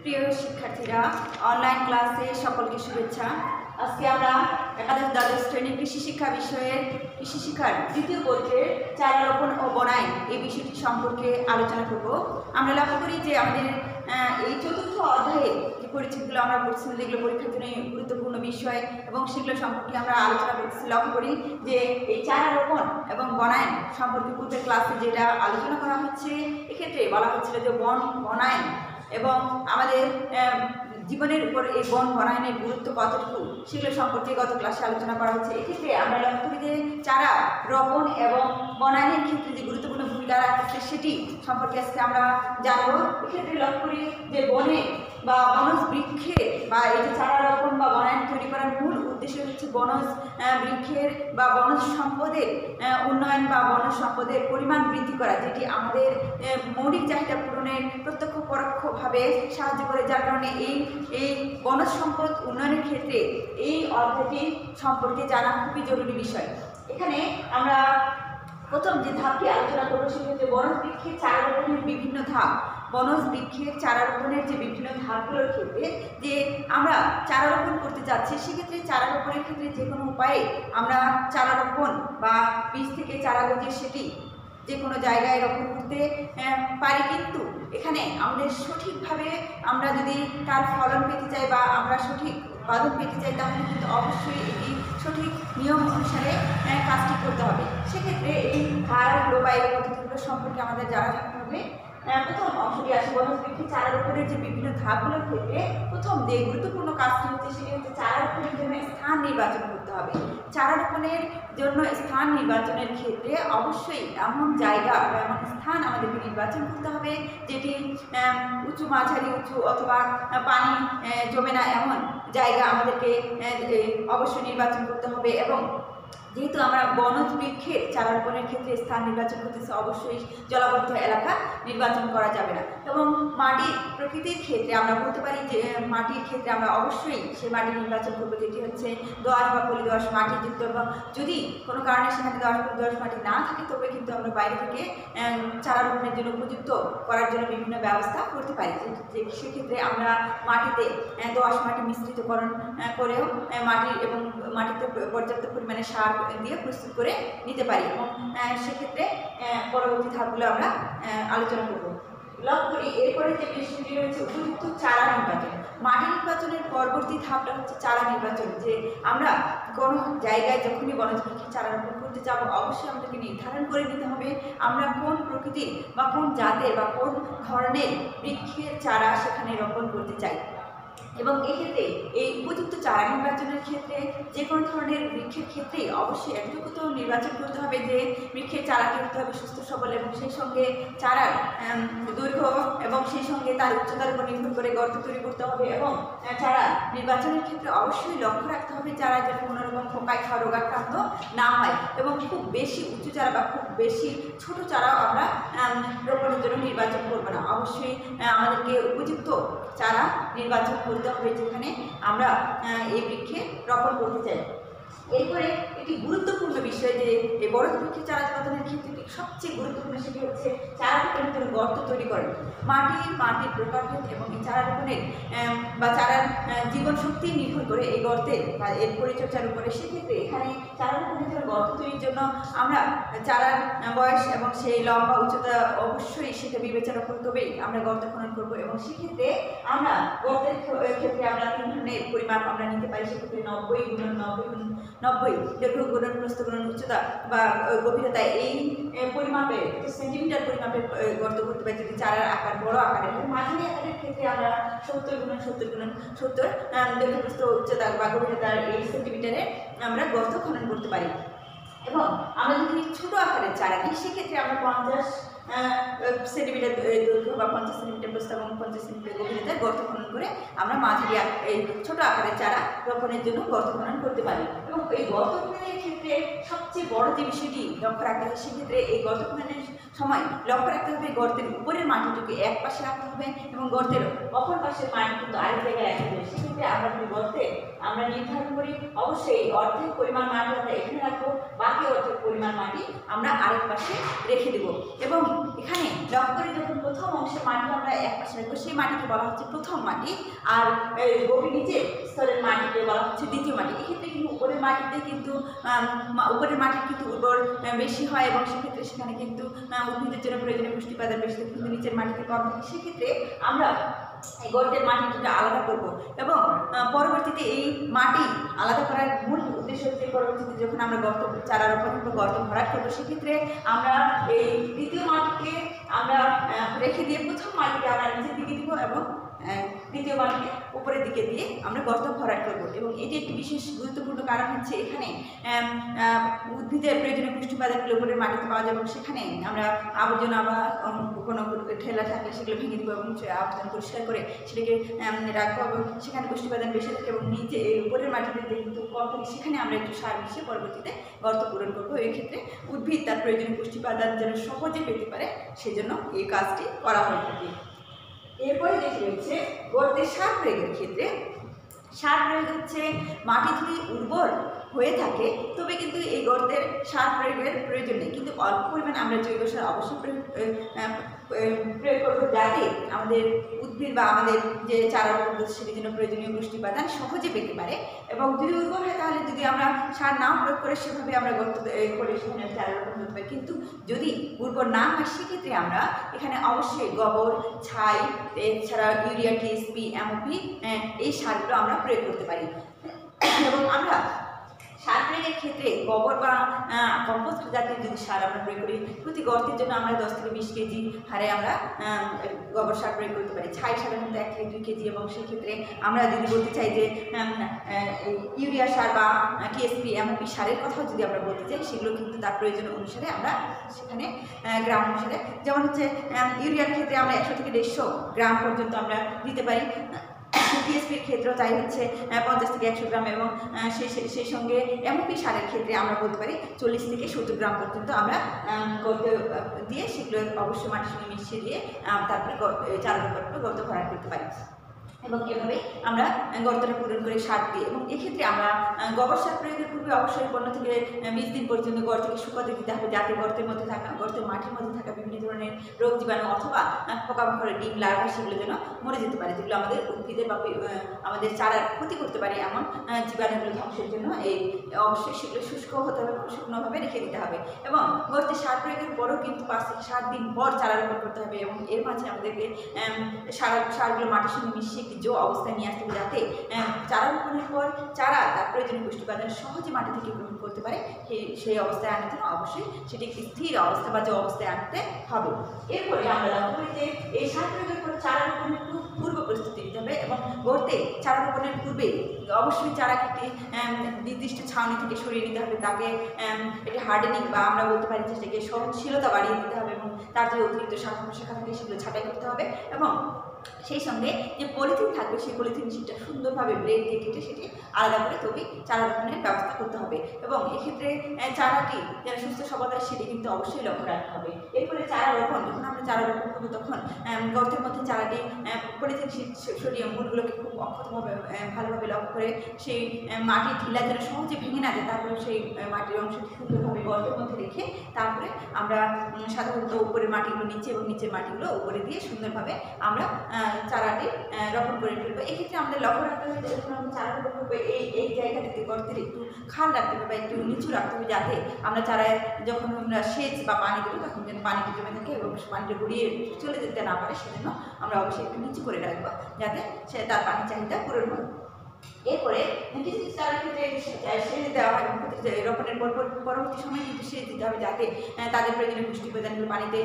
প্রিয় শিক্ষার্থীরা, অনলাইন ক্লাসে সকলকে শুভেচ্ছা। আজকে আমরা একাদশ দ্বাদশ শ্রেণীর কৃষি শিক্ষা বিষয়ের কৃষি শিক্ষার দ্বিতীয় পত্রের চারা রোপণ ও বনায়ন এই বিষয়টি সম্পর্কে আলোচনা করব। আমরা লক্ষ্য করি যে আমাদের এই চতুর্থ অধ্যায়ে যে পরিচ্ছেদগুলো আমরা পড়ছিলাম, যেগুলো পরীক্ষার জন্য গুরুত্বপূর্ণ বিষয় এবং সেগুলো সম্পর্কে আমরা আলোচনা করছি। লক্ষ্য করি যে এই চারা রোপণ এবং বনায়ন সম্পর্কে পূর্বের ক্লাসে যেটা আলোচনা করা হচ্ছে, এক্ষেত্রে বলা হচ্ছিল যে বনায়ন এবং আমাদের জীবনের উপর এই বন বনায়নের গুরুত্ব কতটুকু সেগুলো সম্পর্কে গত ক্লাসে আলোচনা করা হচ্ছে। এক্ষেত্রে আমরা লক্ষ্য করি যে চারা রোপণ এবং বনায়নের ক্ষেত্রে যে গুরুত্বপূর্ণ ভূমিকা রাখছে সেটি সম্পর্কে আজকে আমরা জানবো। এক্ষেত্রে লক্ষ্য করি যে বনে বা বনজ বৃক্ষে বা এই যে চারা রোপণ বা বনায়ন তৈরি করার মূল উদ্দেশ্য হচ্ছে বনজ বৃক্ষের বা বনজ সম্পদের উন্নয়ন বা বনজ সম্পদের পরিমাণ বৃদ্ধি করা, যেটি আমাদের মৌলিক চাহিদা পূরণের প্রত্যক্ষ পরোক্ষভাবে সাহায্য করে। যার কারণে এই বনজ সম্পদ উন্নয়নের ক্ষেত্রে এই অধ্যায়টি সম্পর্কে জানা খুবই জরুরি বিষয়। এখানে আমরা প্রথম যে ধাপটি আলোচনা করবো সেটি হচ্ছে বনজ বৃক্ষের চারা রোপণের বিভিন্ন ধাপ। বনজ বৃক্ষের চারা রোপণের যে বিভিন্ন ধাপগুলোর ক্ষেত্রে যে আমরা চারা রোপণ করতে যাচ্ছি, সেক্ষেত্রে চারা রোপণের ক্ষেত্রে যে কোনো উপায়ে আমরা চারা রোপণ বা বীজ থেকে চারা গজিয়ে সেটি যে কোনো জায়গায় রোপণ করতে পারি, কিন্তু এখানে আমাদের সঠিকভাবে আমরা যদি তার ফলন পেতে চাই বা আমরা সঠিক উৎপাদন পেতে চাই, তাহলে কিন্তু অবশ্যই এটি সঠিক নিয়ম অনুসারে কাজটি করতে হবে। সেক্ষেত্রে এই ধারাগুলো বা এই পদ্ধতিগুলো সম্পর্কে আমাদের জানা থাকতে হবে। প্রথম অংশটি আসে বনজ বৃক্ষের চারা রোপণের যে বিভিন্ন ধাপগুলোর ক্ষেত্রে প্রথম যে গুরুত্বপূর্ণ কাজটি হচ্ছে সেটি হচ্ছে চারা রোপণের জন্য স্থান নির্বাচন করতে হবে। চারা রোপণের জন্য স্থান নির্বাচনের ক্ষেত্রে অবশ্যই এমন জায়গা বা এমন স্থান আমাদেরকে নির্বাচন করতে হবে যেটি উঁচু, মাঝারি উঁচু অথবা পানি জমে না এমন জায়গা আমাদেরকে অবশ্যই নির্বাচন করতে হবে। এবং যেহেতু আমরা বনজ বৃক্ষের চারা রোপণের ক্ষেত্রে স্থান নির্বাচন করতেছি, অবশ্যই জলাবদ্ধ এলাকা নির্বাচন করা যাবে না। এবং মাটির প্রকৃতির ক্ষেত্রে আমরা বলতে পারি যে মাটির ক্ষেত্রে আমরা অবশ্যই সেই মাটি নির্বাচন করবো যেটি হচ্ছে দোআঁশ বা পলি দোআঁশ মাটিযুক্ত, এবং যদি কোনো কারণে সেখানে দোআঁশ পলি দোআঁশ মাটি না থাকে তবে কিন্তু আমরা বাইরে থেকে চারা রোপণের জন্য উপযুক্ত করার জন্য বিভিন্ন ব্যবস্থা করতে পারি। যে সেক্ষেত্রে আমরা মাটিতে দোআঁশ মাটি মিশ্রিতকরণ করেও মাটিতে পর্যাপ্ত পরিমাণে সার দিয়ে প্রস্তুত করে নিতে পারি। এবং সেক্ষেত্রে পরবর্তী ধাপগুলো আমরা আলোচনা করব। লক্ষ্য করি এরপরে যে বিষয়টি রয়েছে উপযুক্ত চারা নির্বাচন। মাটি নির্বাচনের পরবর্তী ধাপটা হচ্ছে চারা নির্বাচন। যে আমরা কোনো জায়গায় যখনই বনজ বৃক্ষের চারা রোপণ করতে যাব, অবশ্যই আমাদেরকে নির্ধারণ করে নিতে হবে আমরা কোন প্রকৃতির বা কোন জাতের বা কোন ধরনের বৃক্ষের চারা সেখানে রোপণ করতে চাই। এবং এক্ষেত্রে এই উপযুক্ত চারা নির্বাচনের ক্ষেত্রে যে কোনো ধরনের বৃক্ষের ক্ষেত্রেই অবশ্যই এতটুকু তো নির্বাচন করতে হবে যে বৃক্ষের চারাটি হতে হবে সুস্থ সবল, এবং সেই সঙ্গে চারার দৈর্ঘ্য এবং সেই সঙ্গে তার উচ্চতার উপর নির্ভর করে গর্ত তৈরি করতে হবে। এবং চারা নির্বাচনের ক্ষেত্রে অবশ্যই লক্ষ্য রাখতে হবে চারা যেন কোনোরকম পোকায় খাওয়া রোগাক্রান্ত না হয়, এবং খুব বেশি উঁচু চারা বা খুব বেশি ছোট চারাও আমরা রোপণের জন্য নির্বাচন করবো না। অবশ্যই আমাদেরকে উপযুক্ত চারা নির্বাচন করতে হবে যেখানে আমরা এই বৃক্ষে রোপণ করতে চাই। এরপরে একটি গুরুত্বপূর্ণ বিষয় যে এই বনজ বৃক্ষের চারা উৎপাদনের ক্ষেত্রে সবচেয়ে গুরুত্বপূর্ণ সেটি হচ্ছে চারা রোপণের জন্য গর্ত তৈরি করেন। মাটির প্রকারভেদ এবং এই চারা রোপণের বা চারার জীবন শক্তি নির্ভর করে এই গর্তের বা এর পরিচর্যার উপরে। সেক্ষেত্রে এখানে চারা রোপণের জন্য গর্ত তৈরির জন্য আমরা চারার বয়স এবং সেই লম্বা উচ্চতা অবশ্যই সেটা বিবেচনা করতে হবেই আমরা গর্ত খনন করবো। এবং সেক্ষেত্রে আমরা গর্তের ক্ষেত্রে আমরা 3 ধরনের পরিমাপ আমরা নিতে পারি। সেক্ষেত্রে 90 দৈর্ঘ্য গুণন প্রস্থ গুণন উচ্চতা বা গভীরতা, এই পরিমাপে সেন্টিমিটার পরিমাপে গর্ত করতে পারি যদি চারার আকার বড় আকারের। মাঝারি আকারের ক্ষেত্রে আমরা 70 গুণন 70 দৈর্ঘ্য প্রস্থ উচ্চতা বা গভীরতার এই সেন্টিমিটারে আমরা গর্ত খনন করতে পারি। এবং আমরা যদি ছোটো আকারের চারা নিই, সেক্ষেত্রে আমরা 50 সেন্টিমিটার দৈর্ঘ্য বা 50 সেন্টিমিটার প্রস্থ এবং 50 সেন্টিমিটার গভীরতায় গর্ত খনন করে আমরা মাঝারি এই ছোটো আকারের চারা রোপণের জন্য গর্ত খনন করতে পারি। এবং এই গর্ত খননের ক্ষেত্রে সবচেয়ে বড় যে বিষয়টি লক্ষ্য রাখতে হবে, সেক্ষেত্রে এই গর্ত খননের সময় লক্ষ্য রাখতে হবে গর্তের উপরের মাটিটুকু এক পাশে রাখতে হবে এবং গর্তের অপর পাশের মাটি কিন্তু আরেক জায়গায় রাখতে হবে। সেক্ষেত্রে আমরা যদি গর্তে আমরা নির্ধারণ করি অবশ্যই অর্ধেক পরিমাণ মাটি আমরা এখানে রাখবো, বাকি অর্ধেক পরিমাণ মাটি আমরা আরেক পাশে রেখে দেবো। এবং এখানে লক্ষ্য করে যখন প্রথম অংশের মাটি আমরা এক পাশে রাখবো সেই মাটিকে বলা হচ্ছে প্রথম মাটি, আর গভীর নিচে স্তরের মাটিকে বলা হচ্ছে দ্বিতীয় মাটি। এক্ষেত্রে কিন্তু উপরের মাটিতে কিন্তু উপরের মাটি কিন্তু উর্বর বেশি হয় এবং সেক্ষেত্রে সেখানে কিন্তু উদ্ভিদের জন্য প্রয়োজনীয় পুষ্টি উপাদান বেশি থাকে, কিন্তু নিচের মাটিতে কম থাকে। সেক্ষেত্রে আমরা এই গর্তের মাটিটা আলাদা করব এবং পরবর্তীতে এই মাটি আলাদা করার মূল উদ্দেশ্য হচ্ছে পরবর্তীতে যখন আমরা চারা রোপণ করবো, গর্ত ভরাট করবো, সেক্ষেত্রে আমরা এই দ্বিতীয় মাটিকে আমরা রেখে দিয়ে প্রথম মাটিকে আমরা নিচের দিকে দিব এবং দ্বিতীয় মাটিকে উপরের দিকে দিয়ে আমরা গর্ত ভরাট করবো। এবং এটি একটি বিশেষ গুরুত্বপূর্ণ কারণ হচ্ছে এখানে উদ্ভিদের প্রয়োজনীয় পুষ্টি উপাদানগুলো উপরের মাটিতে পাওয়া যায় এবং সেখানে আমরা আবর্জনা বা কোনো ঠেলা থাকলে সেগুলো ভেঙে দেবো এবং আবর্জনা পরিষ্কার করে সেটাকে রাখবো এবং সেখানে পুষ্টি উপাদান বেশি থাকে এবং নিচে উপরের মাটিতে কিন্তু কম থাকে, সেখানে আমরা একটু সার মিশিয়ে পরবর্তীতে গর্ত পূরণ করবো। এই ক্ষেত্রে উদ্ভিদ তার প্রয়োজনীয় পুষ্টি উপাদান যেন সহজে পেতে পারে সেজন্য এই কাজটি করা হয়ে থাকে। এরপরে যেটি রয়েছে গর্তে সার প্রয়োগের ক্ষেত্রে, সার প্রয়োগ হচ্ছে মাটি যদি উর্বর হয়ে থাকে তবে কিন্তু এই গর্তের সার প্রয়োগের প্রয়োজন নেই, কিন্তু অল্প পরিমাণ আমরা জৈব সার অবশ্যই প্রয়োগ করবো যাতে আমাদের উদ্ভিদ বা আমাদের যে চারা রোপণ করছে সেটির জন্য প্রয়োজনীয় পুষ্টি উপাদান সহজে পেতে পারে। এবং যদি উর্বর হয় তাহলে যদি আমরা সার না প্রয়োগ করে সেভাবে আমরা গর্ত করে সেখানে চারা রোপণ করতে পারি, কিন্তু যদি উর্বর না হয় সেক্ষেত্রে আমরা এখানে অবশ্যই গোবর, ছাই, এছাড়া ইউরিয়া, টিএসপি, এমওপি এই সারগুলো আমরা প্রয়োগ করতে পারি। এবং আমরা সার প্রয়োগের ক্ষেত্রে গোবর বা কম্পোস্ট জাতীয় যদি সার আমরা প্রয়োগ করি, প্রতি গর্তের জন্য আমরা 10 থেকে 20 কেজি হারে আমরা গোবর সার প্রয়োগ করতে পারি। ছাই সাধারণত 1 থেকে 2 কেজি, এবং সেক্ষেত্রে আমরা যদি বলতে চাই যে ইউরিয়া সার বা টিএসপি, এমওপি সারের কথাও যদি আমরা বলতে চাই, সেগুলো কিন্তু তার প্রয়োজন অনুসারে আমরা সেখানে গ্রাম অনুসারে, যেমন হচ্ছে ইউরিয়ার ক্ষেত্রে আমরা 100 থেকে 150 গ্রাম পর্যন্ত আমরা দিতে পারি। টিএসপির ক্ষেত্রেও তাই হচ্ছে 50 থেকে 100 গ্রাম, এবং সেই সঙ্গে এমওপি সারের ক্ষেত্রে আমরা বলতে পারি 40 থেকে 70 গ্রাম পর্যন্ত আমরা গর্ত দিয়ে সেগুলো অবশ্যই মাটির সঙ্গে মিশিয়ে দিয়ে তারপরে চারা রোপণ করে গর্ত ভরাট করতে পারি। এবং এভাবে আমরা গর্তটা পূরণ করে সার দিই। এবং এক্ষেত্রে আমরা গোবর সার প্রয়োগের পূর্বে অবশ্যই 15 থেকে 20 দিন পর্যন্ত গর্তকে শুকাতে দিতে হবে, যাতে গর্তের মধ্যে থাকা গর্তের মাটির মধ্যে থাকা বিভিন্ন ধরনের রোগ জীবাণু অথবা পোকামাকড়ের ডিম, লার্ভা সেগুলো যেন মরে যেতে পারে, যেগুলো আমাদের উদ্ভিদের বা আমাদের চারার ক্ষতি করতে পারে এমন জীবাণুগুলো ধ্বংসের জন্য এই অবশ্যই সেগুলো শুষ্ক হতে হবে, শুকনোভাবে রেখে দিতে হবে। এবং গর্তে সার প্রয়োগের পরও কিন্তু 5 থেকে 7 দিন পর চারা রোপণ করতে হবে, এবং এর মাঝে আমাদেরকে সারগুলো মাটির সঙ্গে মিশিয়ে অবস্থায় নিয়ে আসতে হবে, যাতে চারা রোপণের পর চারা তার প্রয়োজনীয় পুষ্টি উপাদান সহজে মাটি থেকে গ্রহণ করতে পারে। সেই অবস্থায় আনতে হবে, অবশ্যই সেটি একটি স্থির অবস্থা বা যে অবস্থায় আনতে হবে। এরপরে আমরা লক্ষ্য করি যে এই সার প্রয়োগের পর চারা রোপণের পূর্ব প্রস্তুতি নিতে হবে, এবং গর্তে চারা রোপণের পূর্বে অবশ্যই চারাকে একটি নির্দিষ্ট ছাউনি থেকে সরিয়ে নিতে হবে, তাকে এটি হার্ডেনিং বা আমরা বলতে পারি যে সেটাকে সহনশীলতা বাড়িয়ে দিতে হবে, এবং তার যে অতিরিক্ত শাখা থাকে সেগুলো ছাঁটাই করতে হবে। এবং সেই সঙ্গে যে পলিথিন থাকবে সেই পলিথিন শিটটা সুন্দরভাবে ব্লেড দিয়ে কেটে সেটি আলাদা করে তবেই চারা রোপণের ব্যবস্থা করতে হবে। এবং এক্ষেত্রে চারাটি যারা সুস্থ সবল হয় সেটি কিন্তু অবশ্যই লক্ষ্য রাখতে হবে। এরপরে চারা রোপণ, যখন আমরা চারা রোপণ করবো তখন গর্তের মধ্যে চারাটি পলিথিন শিট সরিয়ে মূলগুলোকে খুব অক্ষতভাবে ভালোভাবে লক্ষ্য করে সেই মাটি ঢিলা যেন সহজে ভেঙে না যায়, তারপরে সেই মাটির অংশটি সুন্দরভাবে গর্তের মধ্যে রেখে তারপরে আমরা সাধারণত উপরের মাটিগুলো নিচে এবং নিচের মাটিগুলো উপরে দিয়ে সুন্দরভাবে আমরা চারাটি রোপণ করে ফেলবো। এক্ষেত্রে আমাদের লক্ষ্য রাখতে হবে যখন আমরা চারা রোপণ করবো এই জায়গাটিতে গর্তের একটু খাল রাখতে হবে বা একটু নিচু রাখতে হবে, যাতে আমরা চারায় যখন আমরা সেচ বা পানি দেবো তখন যেন পানিটা জমে থাকে এবং পানিটা গড়িয়ে চলে যেতে না পারে, সেজন্য আমরা অবশ্যই একটু নিচু করে রাখবো যাতে সে তার পানির চাহিদা পূরণ হয়। এরপরে কিছু কিছু চারার ক্ষেত্রে সেচ দেওয়া হয়, রোপণের পরবর্তী সময় কিন্তু সেচ দিতে হবে, যাতে তাদের প্রয়োজনীয় পুষ্টি উপাদানগুলো পানিতে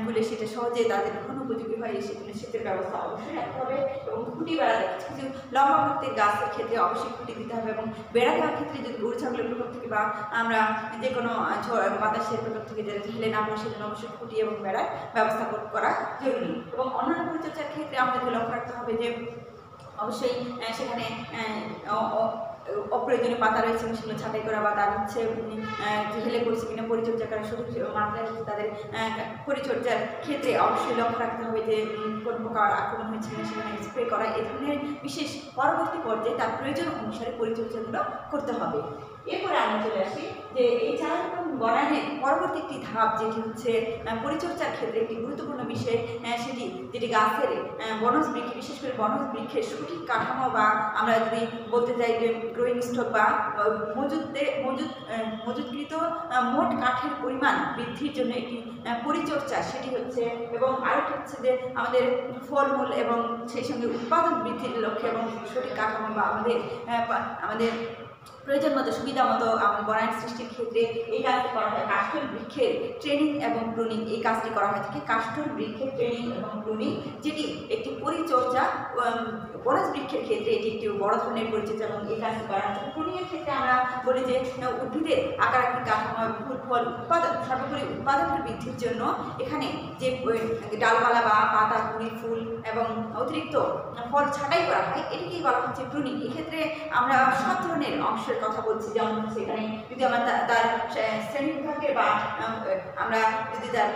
গুলে সেটা সহজে তাদের কখন উপযোগী হয় সেগুলো সেচের ব্যবস্থা অবশ্যই রাখতে হবে। এবং খুঁটি বেড়া দেওয়া, কিছু কিছু লম্বা ভক্তের গাছের ক্ষেত্রে অবশ্যই খুঁটি দিতে হবে, এবং বেড়া দেওয়ার ক্ষেত্রে যদি গরু ছাগলের প্রকোপ থেকে বা আমরা যে কোনো বাতাসের প্রকোপ থেকে যেটা ঢেলে না পড়ে সেজন্য অবশ্যই খুঁটি এবং বেড়ার ব্যবস্থা করা জরুরি। এবং অন্যান্য পরিচর্যার ক্ষেত্রে আমাদেরকে লক্ষ্য রাখতে হবে যে অবশ্যই সেখানে অপ্রয়োজনীয় পাতা রয়েছে সেগুলো ছাঁটাই করা, বা তার হচ্ছে হেলে করছে কিনা পরিচর্যা করা, সঠিক মাত্রায় তাদের পরিচর্যার ক্ষেত্রে অবশ্যই লক্ষ্য রাখতে হবে যে কোন প্রকার আক্রমণ হয়েছে কিনা সেখানে স্প্রে করা এ ধরনের বিশেষ পরবর্তী পর্যায়ে তার প্রয়োজন অনুসারে পরিচর্যাগুলো করতে হবে। এরপরে আমরা চলে আসি যে এই চারা রোপণ বনায়নের পরবর্তী একটি ধাপ যেটি হচ্ছে পরিচর্যার ক্ষেত্রে একটি গুরুত্বপূর্ণ বিষয়, যেটি গাছের বনজ বৃক্ষ, বিশেষ করে বনজ বৃক্ষের সঠিক কাঠামো বা আমরা যদি বলতে চাই যে গ্রোয়িং স্টক বা মজুদকৃত মোট কাঠের পরিমাণ বৃদ্ধির জন্য একটি পরিচর্যা সেটি হচ্ছে, এবং আরেকটি হচ্ছে যে আমাদের ফলমূল এবং সেই সঙ্গে উৎপাদন বৃদ্ধির লক্ষ্যে এবং সঠিক কাঠামো বা আমাদের প্রয়োজন মতো সুবিধা মতো বনায়ন সৃষ্টির ক্ষেত্রে এই কাজটি করা হয় কাষ্ঠল বৃক্ষের ট্রেনিং এবং প্রুনিং। এই কাজটি করা হয় থাকে কাষ্ঠল বৃক্ষের ট্রেনিং এবং প্রুনিং, যেটি একটি পরিচর্যা। বনজ বৃক্ষের ক্ষেত্রে এটি একটি বড় ধরনের পরিচর্যা এবং এই কাজটি করা হয়। প্রুনিংয়ের ক্ষেত্রে আমরা বলি যে উদ্ভিদের আকার আকৃতি কাঠামো ফুল ফল উৎপাদন সর্বোপরি উৎপাদন বৃদ্ধির জন্য এখানে যে ডালপালা বা পাতা কুড়ি ফুল এবং অতিরিক্ত ফল ছাঁটাই করা হয় এটিকেই বলা হচ্ছে প্রুনিং। এক্ষেত্রে আমরা সব ধরনের অংশের কথা বলছি, যেমন সেখানে যদি আমরা তার শ্রেণীবিভাগের বা আমরা যদি তার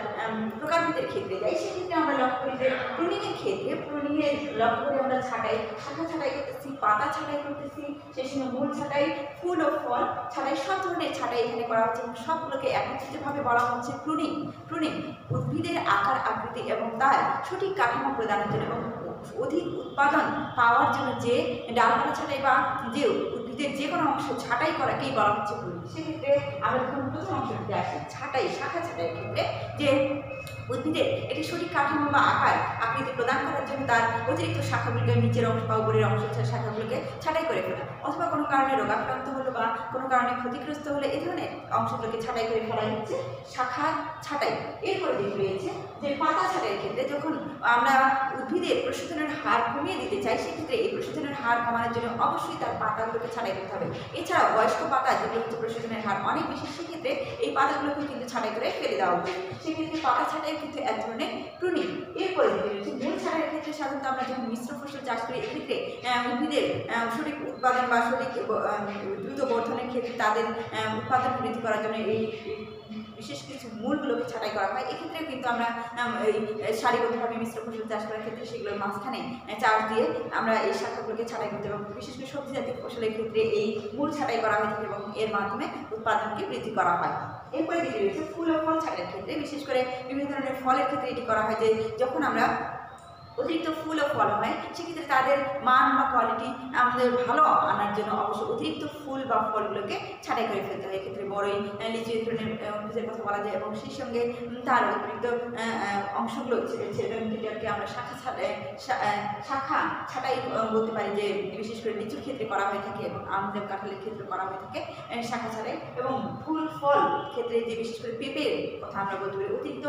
প্রকারভেদের ক্ষেত্রে যাই, সেক্ষেত্রে আমরা লক্ষ্য করি যে প্রুনিংয়ের ক্ষেত্রে প্রুনিংয়ের লক্ষ্য করে আমরা ছাঁটাই, শাখা ছাঁটাই করতেছি, পাতা ছাঁটাই করতেছি, সেই সঙ্গে মূল ছাঁটাই, ফুল ও ফল ছাঁটাই, সব ধরনের ছাঁটাই এখানে করা হচ্ছে। সবগুলোকে একত্রিতভাবে বলা হচ্ছে প্রুনিং। প্রুনিং উদ্ভিদের আকার আকৃতি এবং তার সঠিক কাঠামো প্রদানের জন্য এবং অধিক উৎপাদন পাওয়ার জন্য যে ডালপালা ছাঁটাই বা যে উদ্ভিদের যে কোনো অংশ ছাঁটাই করাকেই বলা হচ্ছে প্রুনিং। সেক্ষেত্রে আমরা যখন প্রথম অংশটিতে আসি ছাঁটাই, শাখা ছাঁটাইয়ের ক্ষেত্রে যে উদ্ভিদের একটি সঠিক কাঠামো বা আকার আকৃতি প্রদান করার জন্য তার অতিরিক্ত শাখাগুলোকে নিচের অংশ বা উপরের অংশ শাখাগুলোকে ছাঁটাই করে ফেলা, অথবা কোনো কারণে রোগাক্রান্ত হলো বা কোনো কারণে ক্ষতিগ্রস্ত হলে এই ধরনের অংশগুলোকে ছাঁটাই করে ফেলাই হচ্ছে শাখা ছাঁটাই। এরপরে যেটি রয়েছে যে পাতা ছাঁটাইয়ের ক্ষেত্রে যখন আমরা উদ্ভিদের প্রশোধনের হার কমিয়ে দিতে চাই, সেক্ষেত্রে এই প্রশোধনের হার কমানোর জন্য অবশ্যই তার পাতাগুলোকে ছাঁটাই করতে হবে। এছাড়াও বয়স্ক পাতা যেগুলো হচ্ছে প্রশোধনের হার অনেক বেশি, সেক্ষেত্রে এই পাতাগুলোকে কিন্তু ছাঁটাই করে ফেলে দেওয়া উচিত। সেক্ষেত্রে পাতা ছাঁটাই কিন্তু এক ধরনের প্রুনিং। এরপরে রয়েছে মূল ছাঁটাইয়ের ক্ষেত্রে সাধারণত আমরা যখন মিশ্র ফসল চাষ করি, এক্ষেত্রে উদ্ভিদের সঠিক উৎপাদন বা সঠিক দ্রুত বর্ধনের ক্ষেত্রে তাদের উৎপাদন বৃদ্ধি করার জন্য এই বিশেষ কিছু মূলগুলোকে ছাঁটাই করা হয়। এক্ষেত্রে কিন্তু আমরা এই সারিবদ্ধভাবে মিশ্র ফসল চাষ করার ক্ষেত্রে সেগুলোর মাঝখানে চাষ দিয়ে আমরা এই শাখাগুলোকে ছাঁটাই করতে এবং বিশেষ করে সবজি জাতীয় ফসলের ক্ষেত্রে এই মূল ছাঁটাই করা হয়ে থাকে এবং এর মাধ্যমে উৎপাদনকে বৃদ্ধি করা হয়। এরপরে যেটি রয়েছে ফুল ও ফল ছাঁটাইয়ের ক্ষেত্রে, বিশেষ করে বিভিন্ন ধরনের ফলের ক্ষেত্রে এটি করা হয় যে যখন আমরা অতিরিক্ত ফুল ও ফল হয়, সেক্ষেত্রে তাদের মান বা কোয়ালিটি আমাদের ভালো আনার জন্য অবশ্যই অতিরিক্ত ফুল বা ফলগুলোকে ছাঁটাই করে ফেলতে হয়। এক্ষেত্রে বড়ই, লিচু ধরনের উদ্ভিদের কথা বলা যায় এবং সেই সঙ্গে তার অতিরিক্ত অংশগুলো যেটাকে আমরা শাখা ছাঁটাই বলতে পারি, যে বিশেষ করে লিচুর ক্ষেত্রে করা হয়ে থাকে এবং আমাদের কাঁঠালের ক্ষেত্রে করা হয়ে থাকে শাখা ছাঁটাই। এবং ফুল ফল ক্ষেত্রে যে বিশেষ করে পেঁপের কথা আমরা বলতে পারি, অতিরিক্ত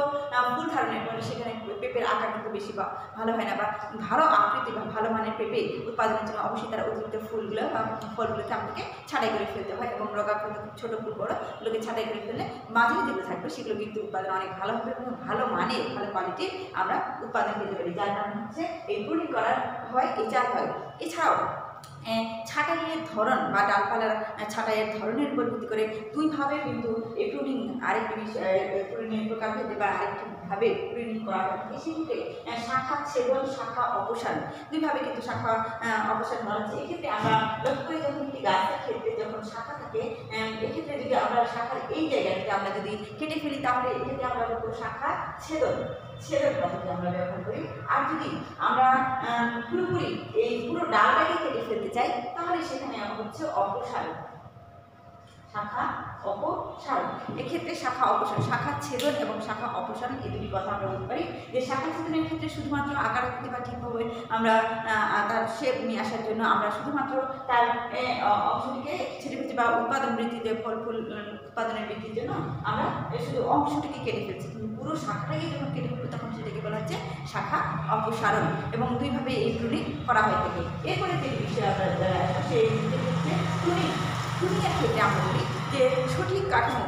ফুল ধারণের ফলে সেখানে পেঁপের আকার কিন্তু বেশি বা ভালো হয় না, বা ভালো আকৃতি বা ভালো মানের পেঁপে উৎপাদনের জন্য অবশ্যই তারা অতিরিক্ত ফুলগুলো বা ফলগুলোকে আমাদেরকে ছাঁটাই করে ফেলতে হয় এবং রোগাক্রান্ত ছোটো ফুল বড়োগুলোকে ছাঁটাই করে ফেললে মাঝারি যেগুলো থাকবে সেগুলো কিন্তু উৎপাদন অনেক ভালো হবে এবং ভালো মানের ভালো কোয়ালিটির আমরা উৎপাদন পেতে পারি, যার কারণ হচ্ছে এই প্রুনিং করা হয় এই চার হয়। এছাড়াও ছাঁটাইয়ের ধরন বা ডালপালার ছাঁটাইয়ের ধরনের উপর ভিত্তি করে দুইভাবে কিন্তু এই প্রুনিং আরেকটি বিষয় প্রুনিংয়ের প্রকারভেদে বা আরেকটিভাবে প্রুনিং করা হয়। সেক্ষেত্রে শাখা ছেদন, শাখা অপসারণ, দুইভাবে কিন্তু শাখা অপসারণ করা হচ্ছে। এক্ষেত্রে আমরা লক্ষ্য করি যখন একটি গাছের ক্ষেত্রে যখন শাখা থাকে, এক্ষেত্রে যদি আমরা শাখার এই জায়গাটাকে আমরা যদি কেটে ফেলি, তাহলে এক্ষেত্রে আমরা শাখা ছেদন পদ্ধতি আমরা ব্যবহার করি। আর যদি আমরা পুরোপুরি এই পুরো ডালটাকে কেটে ফেলতে চাই, তাহলে সেখানে আমরা হচ্ছে অপসারণ, শাখা অপসারণ। এক্ষেত্রে শাখা অপসারণ, শাখা ছেদন এবং শাখা অপসারণ এই দুটি কথা আমরা বলতে পারি। যে শাখা ছেদনের ক্ষেত্রে শুধুমাত্র আকার আকৃতি বা ঠিকভাবে আমরা তার শেপ নিয়ে আসার জন্য আমরা শুধুমাত্র তার অংশটিকে ছেটে ফেলছি বা উৎপাদন বৃদ্ধিতে ফল ফুল উৎপাদনের বৃদ্ধির জন্য আমরা শুধু অংশটিকে কেটে ফেলছি, কিন্তু পুরো শাখাটাকে যখন কেটে ফেলবো তখন সেটাকে বলা হচ্ছে শাখা অপসারণ। এবং দুইভাবে এই প্রুনিং করা হয়ে থাকে। এরপরে যে বিষয়ে আমরা সেই হচ্ছে প্রুনিংয়ের ক্ষেত্রে আমরা বলি যে সঠিক কাঠামো,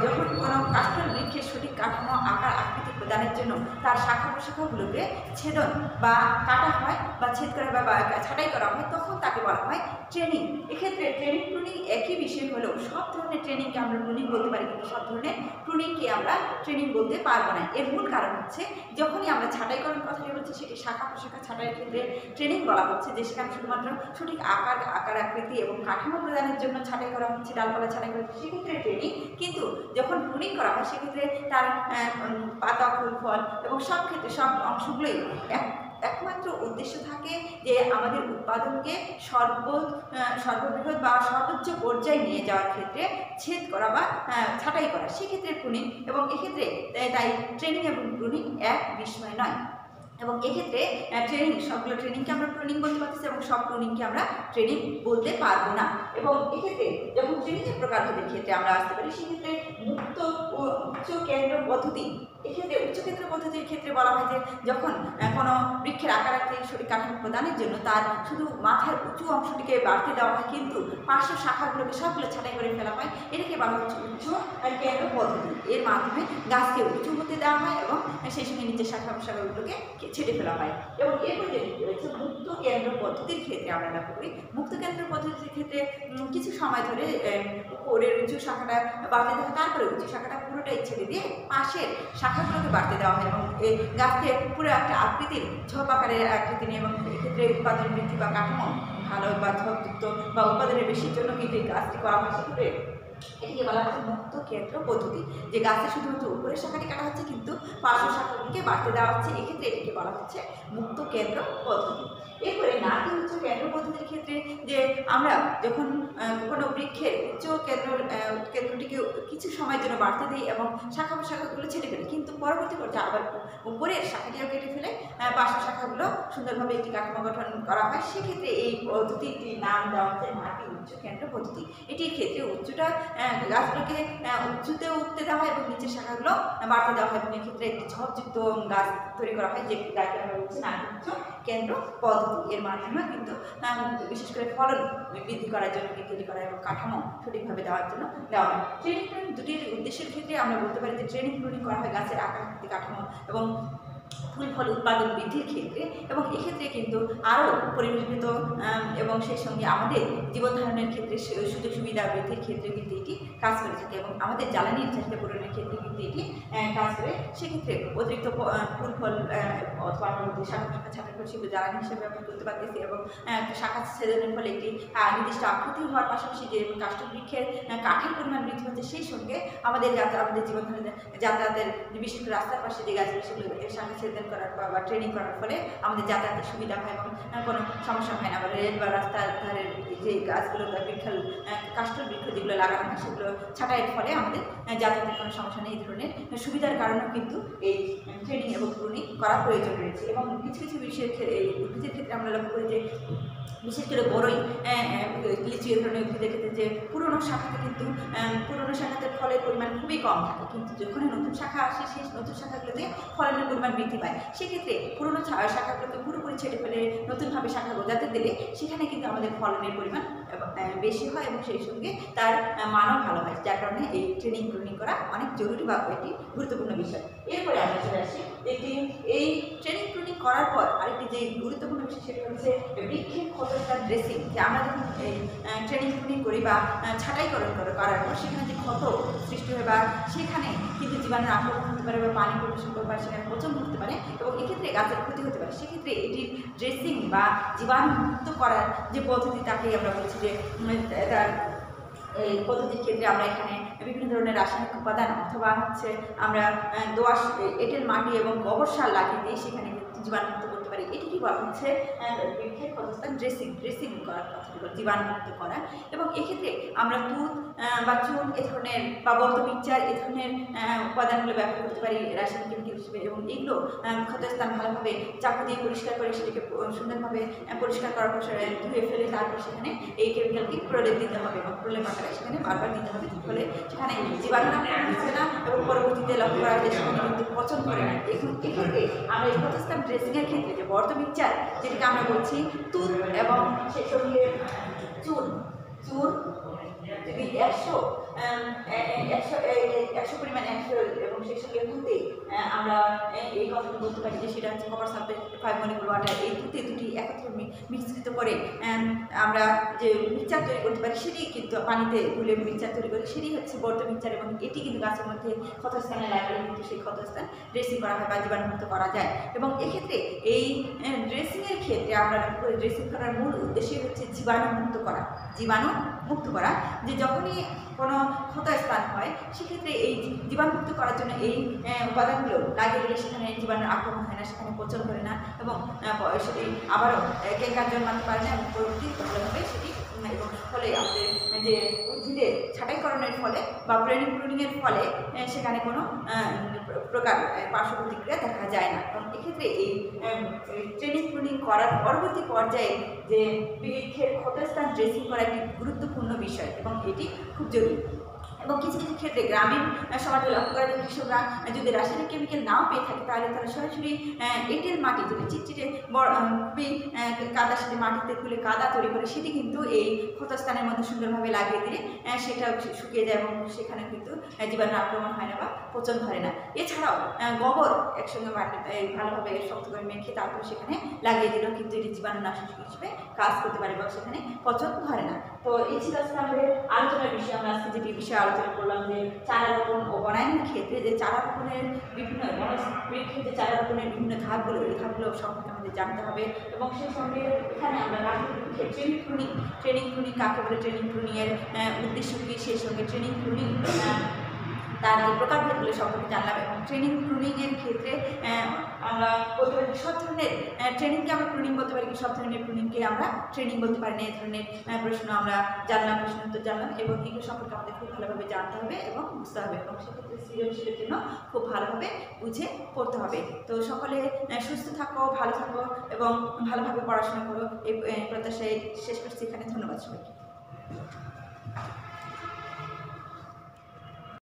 যখন কোনো কাষ্ঠল বৃক্ষের সঠিক কাঠামো আকার আকৃতি প্রদানের জন্য তার শাখা প্রশাখাগুলোকে ছেদন বা কাটা হয় বা ছেদন ছেদ করা বা ছাঁটাই করা হয় তখন তাকে বলা হয় ট্রেনিং। এক্ষেত্রে ট্রেনিং প্রুনিং একই বিষয় হলেও সব ধরনের ট্রেনিংকে আমরা প্রুনিং বলতে পারি, কিন্তু সব ধরনের প্রুনিংকে আমরা ট্রেনিং বলতে পারবো না। এর মূল কারণ হচ্ছে যখনই আমরা ছাঁটাইকরণ কথাটি বলছি সেটি শাখা প্রশাখা ছাঁটাইয়ের ক্ষেত্রে ট্রেনিং বলা হচ্ছে, যে সেখানে শুধুমাত্র সঠিক আকার আকৃতি এবং কাঠামো প্রদানের জন্য ছাঁটাই করা হচ্ছে, ডালপালা ছাঁটাই করা হচ্ছে, সেক্ষেত্রে ট্রেনিং। কিন্তু যখন প্রুনিং করা হয় সেক্ষেত্রে তার পাতা ফুল ফল এবং সব ক্ষেত্রে সব অংশগুলোই একমাত্র উদ্দেশ্য থাকে যে আমাদের উৎপাদনকে সর্ববৃহৎ বা সর্বোচ্চ পর্যায়ে নিয়ে যাওয়ার ক্ষেত্রে ছেদ করা বা ছাঁটাই করা, সেক্ষেত্রে প্রুনিং। এবং এক্ষেত্রে তাই ট্রেনিং এবং প্রুনিং এক বিষয় নয়। এবং এক্ষেত্রে ট্রেনিং, সবগুলো ট্রেনিংকে আমরা প্রুনিং বলতে পারতেছি এবং সব প্রুনিংকে আমরা ট্রেনিং বলতে পারবো না। এবং এক্ষেত্রে যখন ট্রেনিংয়ের প্রকারভেদের ক্ষেত্রে আমরা আসতে পারি, সেক্ষেত্রে মুক্ত ও উচ্চ কেন্দ্র পদ্ধতি। এক্ষেত্রে উচ্চ কেন্দ্র পদ্ধতির ক্ষেত্রে বলা হয় যে যখন কোনো বৃক্ষের আকার আকৃতি সঠিক কাঠামো প্রদানের জন্য তার শুধু মাথার উঁচু অংশটিকে বাড়তে দেওয়া হয়, কিন্তু পার্শ্ব শাখাগুলোকে সবগুলো ছাঁটাই করে ফেলা হয়, এটাকে বলা হচ্ছে উচ্চ কেন্দ্র পদ্ধতি। এর মাধ্যমে গাছকে উঁচু হতে দেওয়া হয় এবং সেই সঙ্গে নিচের শাখা প্রশাখাগুলোকে ছেটে ফেলা হয়। এবং এরপর যেটি রয়েছে মুক্ত কেন্দ্র পদ্ধতির ক্ষেত্রে আমরা লক্ষ্য করি, মুক্ত কেন্দ্র পদ্ধতির ক্ষেত্রে কিছু সময় ধরে উপরের উঁচু শাখাটা বাড়তে দেওয়া হয়, তারপরে উঁচু শাখাটা পুরোটাই ছেড়ে দিয়ে পাশের শাখাগুলোকে বাড়তে দেওয়া হয় এবং এই গাছকে পুরো একটা আকৃতির ঝোপ আকারের আকৃতি নিয়ে, এবং এক্ষেত্রে উৎপাদন বৃদ্ধি বা কাঠামো ভালো বা ঝোপযুক্ত বা উৎপাদনের বেশির জন্য কিন্তু এই গাছটি করা হয়। সেক্ষেত্রে এটিকে বলা হচ্ছে মুক্ত কেন্দ্র পদ্ধতি, যে গাছে শুধুমাত্র উপরের শাখাটি কাটা হচ্ছে কিন্তু পার্শ্ব শাখাগুলিকে বাড়তে দেওয়া হচ্ছে, এক্ষেত্রে এটিকে বলা হচ্ছে মুক্ত কেন্দ্র পদ্ধতি। এরপরে নাতি উচ্চ কেন্দ্র পদ্ধতির ক্ষেত্রে যে আমরা যখন কোনো বৃক্ষের উচ্চ কেন্দ্রটিকে কিছু সময়ের জন্য বাড়তে দিই এবং শাখা প্রশাখাগুলো ছেড়ে ফেলি, কিন্তু পরবর্তী পর্যায়ে আবার উপরের শাখাটিও কেটে ফেলে পার্শ্ব শাখাগুলো সুন্দরভাবে একটি কাঠামো গঠন করা হয়, সেক্ষেত্রে এই পদ্ধতিটির নাম দেওয়া হচ্ছে নাতি উচ্চ কেন্দ্র পদ্ধতি। এটির ক্ষেত্রে উচ্চটা গাছগুলোকে উঁচুতে উঠতে দেওয়া হয় এবং নিচের শাখাগুলো বাড়তে দেওয়া হয়, এবং এক্ষেত্রে একটি ঝোপযুক্ত গাছ তৈরি করা হয়, যে গাছকে আমরা বলছি নাতি উচ্চ কেন্দ্র পদ্ধতি। এর মাধ্যমে কিন্তু বিশেষ করে ফলন বৃদ্ধি করার জন্য তৈরি করা এবং কাঠামো সঠিকভাবে দেওয়ার জন্য দেওয়া হয়। ট্রেনিং প্রুনিং দুটির উদ্দেশ্যের ক্ষেত্রে আমরা বলতে পারি যে ট্রেনিং প্রুনিং করা হয় গাছের আকার আকৃতি কাঠামো এবং ফুল ফল উৎপাদন বৃদ্ধির ক্ষেত্রে, এবং এক্ষেত্রে কিন্তু আরও পরিবেশগত এবং সেই সঙ্গে আমাদের জীবন ধারণের ক্ষেত্রে সুযোগ সুবিধা বৃদ্ধির ক্ষেত্রে কিন্তু এটি কাজ করে থাকে, এবং আমাদের জ্বালানির চাহিদা পূরণের ক্ষেত্রে কিন্তু এটি কাজ করে। সেক্ষেত্রে অতিরিক্ত ফুল ফল অথবা আমরা শাখা ছাঁটাই করে সেগুলো জ্বালানি হিসেবে ব্যবহার করতে পারতেছি, এবং শাখা ছেদনের ফলে একটি নির্দিষ্ট আকৃতি হওয়ার পাশাপাশি যে কাষ্ঠবৃক্ষের কাঠের পরিমাণ বৃদ্ধি হচ্ছে, সেই সঙ্গে আমাদের জীবন ধারণের যাতায়াতের বিশেষ করে রাস্তার পাশে যে গাছগুলো সেগুলো শাখা ছেদন করার বা ট্রেনিং করার ফলে আমাদের যাতায়াতের সুবিধা হয় এবং কোনো সমস্যা হয় না। আবার রেল বা রাস্তার ধারের যে গাছগুলো কাষ্ঠল বৃক্ষ যেগুলো লাগানো হয় সেগুলো ছাঁটাইয়ের ফলে আমাদের যাতায়াতের কোনো সমস্যা নেই। এই ধরনের সুবিধার কারণেও কিন্তু এই ট্রেনিং এবং প্রুনিং করা প্রয়োজন রয়েছে। এবং কিছু কিছু বিষয়ের এই উদ্ভিদের ক্ষেত্রে আমরা লক্ষ্য করি যে বিশেষ করে বড়ই, লিচু এই ধরনের উদ্ভিদের ক্ষেত্রে যে পুরনো শাখাতে কিন্তু পুরনো শাখাতে ফলের পরিমাণ খুবই কম থাকে, কিন্তু যখন নতুন শাখা আসে সেই নতুন শাখাগুলোতে ফলনের পরিমাণ বৃদ্ধি পায়। সেক্ষেত্রে পুরনো শাখাগুলোকে পুরোপুরি ছেড়ে ফেলে নতুনভাবে শাখা গজাতে দিলে সেখানে কিন্তু আমাদের ফলনের পরিমাণ বেশি হয় এবং সেই সঙ্গে তার মানও ভালো হয়, যার কারণে এই ট্রেনিং প্রুনিং করা অনেক জরুরি বা একটি গুরুত্বপূর্ণ বিষয়। এরপরে আমরা চলে আসি এই ট্রেনিং প্রুনিং করার পর আরেকটি যে গুরুত্বপূর্ণ বিষয় সেটা হচ্ছে বৃক্ষের ক্ষতস্থান ড্রেসিং। যে আমরা যখন এই ট্রেনিং প্রুনিং করি বা ছাঁটাইকরণ করার পর সেখানে যে ক্ষত সৃষ্টি হয় বা সেখানে কিন্তু জীবাণুর আক্রমণ হতে পারে বা পানি প্রবেশ করতে পারে, সেখানে পচন ঘটতে পারে এবং এক্ষেত্রে গাছের ক্ষতি হতে পারে। সেক্ষেত্রে এটির ড্রেসিং বা জীবাণুমুক্ত করার যে পদ্ধতি তাকেই আমরা বলছি যে তার এই পদ্ধতির ক্ষেত্রে আমরা এখানে বিভিন্ন ধরনের রাসায়নিক উপাদান অথবা হচ্ছে আমরা দোআঁশ এঁটেল মাটি এবং গোবর সার লাগিয়ে দিয়ে সেখানে জীবাণুমুক্ত করতে পারি। এটিকে বলা হচ্ছে বৃক্ষের ক্ষতস্থান ড্রেসিং করার কথা, জীবাণুমুক্ত করা। এবং এক্ষেত্রে আমরা দুধ বা চুন এ ধরনের বা বর্ত মিক্সচার এ ধরনের উপাদানগুলো ব্যবহার করতে পারি রাসায়নিক কেমিক্যাল হিসেবে, এবং এগুলো ক্ষতস্থান ভালোভাবে চাকু দিয়ে পরিষ্কার করে সেটাকে সুন্দরভাবে পরিষ্কার করার পর ধুয়ে ফেলে তারপর সেখানে এই কেমিক্যালকে প্রলেপ দিতে হবে এবং প্রলেপ আকারে সেখানে বারবার দিতে হবে, ফলে সেখানে জীবাণু হচ্ছে না এবং পরবর্তীতে লক্ষ্য করা যায় সেখানে কিন্তু পচন করে না। এক্ষেত্রে আমরা এই ক্ষতস্থান ড্রেসিংয়ের ক্ষেত্রে যে বর্ত মিক্সচার যেটাকে আমরা বলছি তুল এবং সেই সঙ্গে চুন যদি 100 পরিমাণ 100 এবং সেই সঙ্গে দুধে আমরা এই কথাটা বলতে পারি যে সেটা হচ্ছে কপার সালফেট 5 মলিকুল ওয়াটার। এই দুটি একত্রে মিশ্রিত করে আমরা যে মিক্সচার তৈরি করতে পারি, সেটি কিন্তু পানিতে গুলে মিক্সচার তৈরি করি, সেটি হচ্ছে বর্ত মিক্সচার। এবং এটি কিন্তু গাছের মধ্যে ক্ষতস্থানে লাগালে কিন্তু সেই ক্ষতস্থান ড্রেসিং করা হয় বা জীবাণুমুক্ত করা যায়। এবং এক্ষেত্রে এই ড্রেসিংয়ের ক্ষেত্রে আমরা ড্রেসিং করার মূল উদ্দেশ্যই হচ্ছে জীবাণুমুক্ত করা, যে যখনই কোনো ক্ষতস্থান হয় সেক্ষেত্রে এই জীবাণুমুক্ত করার জন্য এই উপাদানগুলো লাগিয়ে দিলে সেখানে জীবাণুর আক্রমণ হয় না, সেখানে পচন করে না, এবং সেটি আবারও ক্যাঙ্কার জন্মাতে পারে না, এবং পরবর্তী ভালোভাবে সেটি এবং ফলে আমাদের যে উদ্ভিদের ছাঁটাইকরণের ফলে বা প্রুনিংয়ের ফলে সেখানে কোনো প্রকার পার্শ্ব প্রতিক্রিয়া দেখা যায় না। কারণ এক্ষেত্রে এই ট্রেনিং প্রুনিং করার পরবর্তী পর্যায়ে যে বৃক্ষের ক্ষতস্থান ড্রেসিং করা একটি গুরুত্বপূর্ণ বিষয়, এবং এটি খুব জরুরি। এবং কিছু কিছু ক্ষেত্রে গ্রামীণ সমাজে লক্ষ্য করা যায়, কৃষকরা যদি রাসায়নিক কেমিক্যাল নাও পেয়ে থাকে তাহলে তারা সরাসরি এঁটেল মাটি, যেটা চিটচিটে খুবই কাদার সাথে মাটিতে খুলে কাদা তৈরি করে, সেটি কিন্তু এই ক্ষতস্থানের মধ্যে সুন্দরভাবে লাগিয়ে দিলে সেটা শুকিয়ে যায় এবং সেখানে কিন্তু জীবাণু আক্রমণ হয় না বা পচন ধরে না। এছাড়াও গোবর একসঙ্গে মাটিতে ভালোভাবে শক্ত করে মেখে তারপর সেখানে লাগিয়ে দিলেও কিন্তু এটি জীবাণুনাশক হিসেবে কাজ করতে পারে এবং সেখানে পচন ধরে না। তো এই ছিল আজকে আমাদের আলোচনার বিষয়। আমরা আজকে যে বিষয়ে আলোচনা করলাম যে চারা রোপণ ও বনায়নের ক্ষেত্রে যে চারা রোপণের বিভিন্ন বৃক্ষের যে চারা রোপণের বিভিন্ন ধাপগুলো, এই ধাপগুলো সম্পর্কে আমাদের জানতে হবে। এবং সেই সঙ্গে এখানে আমরা ট্রেনিং প্রুনিং কাকে বলে, ট্রেনিং প্রুনিংয়ের উদ্দেশ্য কী, সেই সঙ্গে ট্রেনিং প্রুনিং তার যে প্রকারভেদগুলো সম্পর্কে জানলাম। এবং ট্রেনিং প্রুনিংয়ের ক্ষেত্রে আমরা বলতে পারি সব ধরনের ট্রেনিংকে আমরা প্রুনিং বলতে পারি, সব ধরনের প্রুনিংকে আমরা ট্রেনিং বলতে পারি না। এই ধরনের প্রশ্ন আমরা জানলাম, প্রশ্ন উত্তর জানলাম, এবং এগুলো সম্পর্কে আমাদের খুব ভালোভাবে জানতে হবে এবং বুঝতে হবে, এবং সেক্ষেত্রে সৃজনশীলের জন্য খুব ভালোভাবে বুঝে পড়তে হবে। তো সকলে সুস্থ থাকো, ভালো থাকো এবং ভালোভাবে পড়াশোনা করো, এই প্রত্যাশায় শেষ করছি এখানে। ধন্যবাদ সবাইকে।